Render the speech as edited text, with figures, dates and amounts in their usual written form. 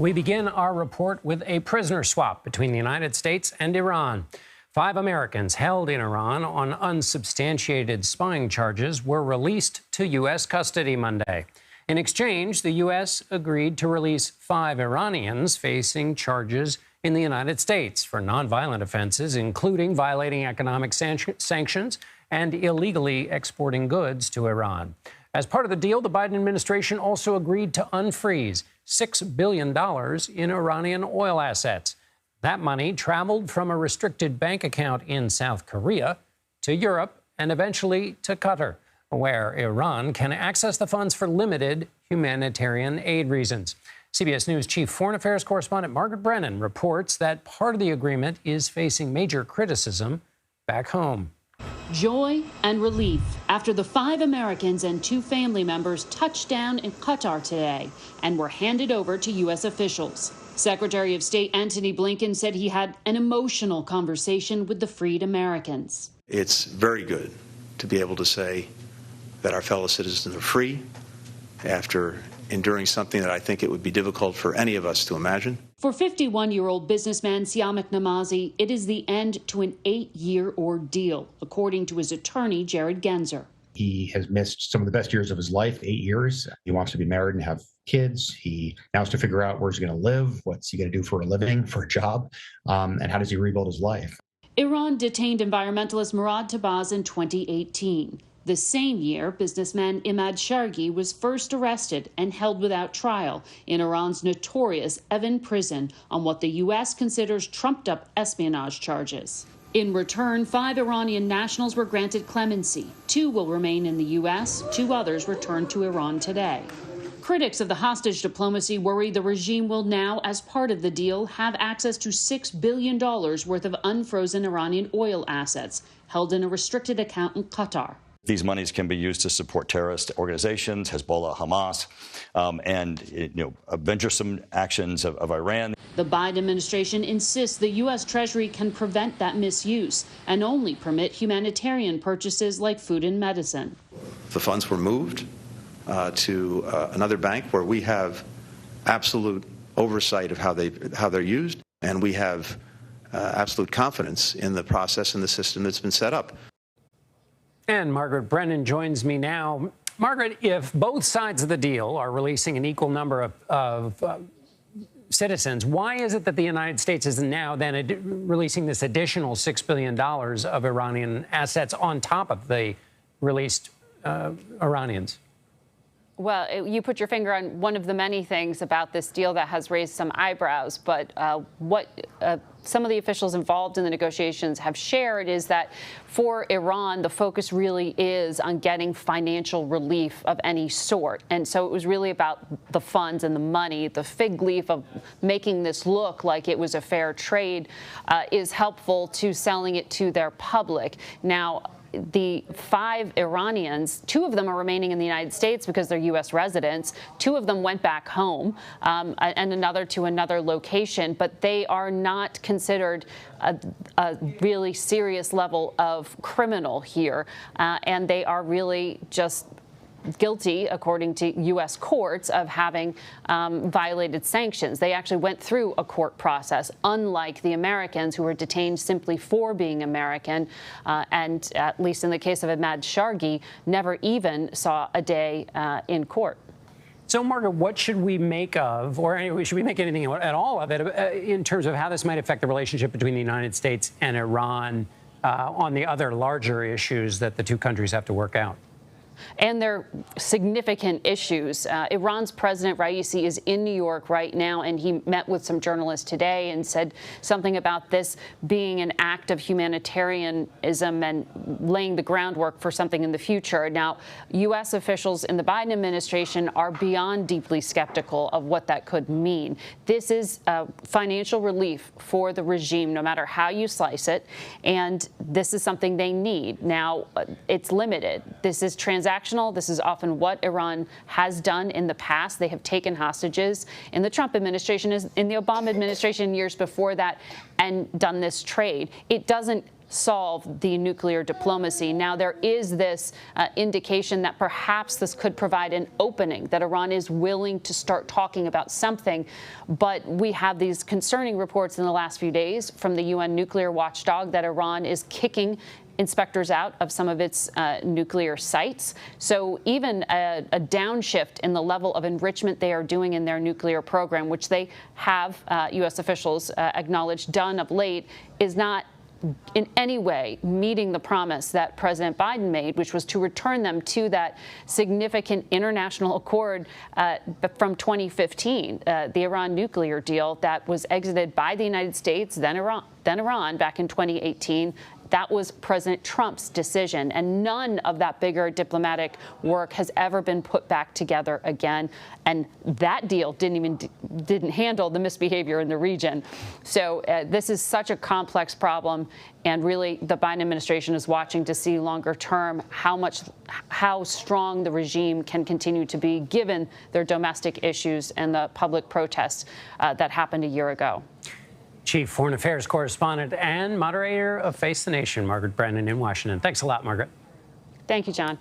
We begin our report with a prisoner swap between the United States and Iran. 5 Americans held in Iran on unsubstantiated spying charges were released to U.S. custody Monday. In exchange, the U.S. agreed to release 5 Iranians facing charges in the United States for nonviolent offenses, including violating economic sanctions and illegally exporting goods to Iran. As part of the deal, the Biden administration also agreed to unfreeze $6 billion in Iranian oil assets. That money traveled from a restricted bank account in South Korea to Europe and eventually to Qatar, where Iran can access the funds for limited humanitarian aid reasons. CBS News chief foreign affairs correspondent Margaret Brennan reports that part of the agreement is facing major criticism back home. Joy and relief after the 5 Americans and 2 family members touched down in Qatar today and were handed over to U.S. officials. Secretary of State Antony Blinken said he had an emotional conversation with the freed Americans. It's very good to be able to say that our fellow citizens are free after enduring something that I think it would be difficult for any of us to imagine. For 51-year-old businessman Siamak Namazi, it is the end to an 8-year ordeal, according to his attorney, Jared Genzer. He has missed some of the best years of his life, 8 years. He wants to be married and have kids. He now has to figure out where he's going to live, what's he going to do for a living, for a job, and how does he rebuild his life. Iran detained environmentalist Murad Tabaz in 2018. The same year, businessman Imad Shargi was first arrested and held without trial in Iran's notorious Evin prison on what the U.S. considers trumped-up espionage charges. In return, 5 Iranian nationals were granted clemency. 2 will remain in the U.S., 2 others returned to Iran today. Critics of the hostage diplomacy worry the regime will now, as part of the deal, have access to $6 billion worth of unfrozen Iranian oil assets held in a restricted account in Qatar. These monies can be used to support terrorist organizations, Hezbollah, Hamas, and venturesome actions of Iran. The Biden administration insists the U.S. Treasury can prevent that misuse and only permit humanitarian purchases like food and medicine. The funds were moved to another bank where we have absolute oversight of how they're used, and we have absolute confidence in the process and the system that's been set up. And Margaret Brennan joins me now. Margaret, if both sides of the deal are releasing an equal number of citizens, why is it that the United States is now then releasing this additional $6 billion of Iranian assets on top of the released Iranians? Well, you put your finger on one of the many things about this deal that has raised some eyebrows. But what some of the officials involved in the negotiations have shared is that for Iran, the focus really is on getting financial relief of any sort. And so it was really about the funds and the money. The fig leaf of making this look like it was a fair trade is helpful to selling it to their public. Now, the 5 Iranians, 2 of them are remaining in the United States because they're U.S. residents. 2 of them went back home and another to another location, but they are not considered a really serious level of criminal here. And they are really just guilty, according to U.S. courts, of having violated sanctions. They actually went through a court process, unlike the Americans who were detained simply for being American, and at least in the case of Imad Shargi, never even saw a day in court. So, Margaret, what should we make of, or anyway, should we make anything at all of it in terms of how this might affect the relationship between the United States and Iran on the other larger issues that the 2 countries have to work out? And they're significant issues. Iran's President Raisi is in New York right now, and he met with some journalists today and said something about this being an act of humanitarianism and laying the groundwork for something in the future. Now, U.S. officials in the Biden administration are beyond deeply skeptical of what that could mean. This is financial relief for the regime, no matter how you slice it, and this is something they need. Now, it's limited. This is transactional. This is often what Iran has done in the past. They have taken hostages in the Trump administration, in the Obama administration years before that, and done this trade. It doesn't solve the nuclear diplomacy. Now, there is this indication that perhaps this could provide an opening, that Iran is willing to start talking about something. But we have these concerning reports in the last few days from the UN nuclear watchdog that Iran is kicking inspectors out of some of its nuclear sites. So even a downshift in the level of enrichment they are doing in their nuclear program, which they have, U.S. officials acknowledged, done of late, is not in any way meeting the promise that President Biden made, which was to return them to that significant international accord from 2015, the Iran nuclear deal that was exited by the United States, then Iran back in 2018. That was President Trump's decision, and none of that bigger diplomatic work has ever been put back together again. And that deal didn't handle the misbehavior in the region. So this is such a complex problem, and really the Biden administration is watching to see longer term how strong the regime can continue to be, given their domestic issues and the public protests that happened a year ago. Chief Foreign Affairs Correspondent and moderator of Face the Nation, Margaret Brennan in Washington. Thanks a lot, Margaret. Thank you, John.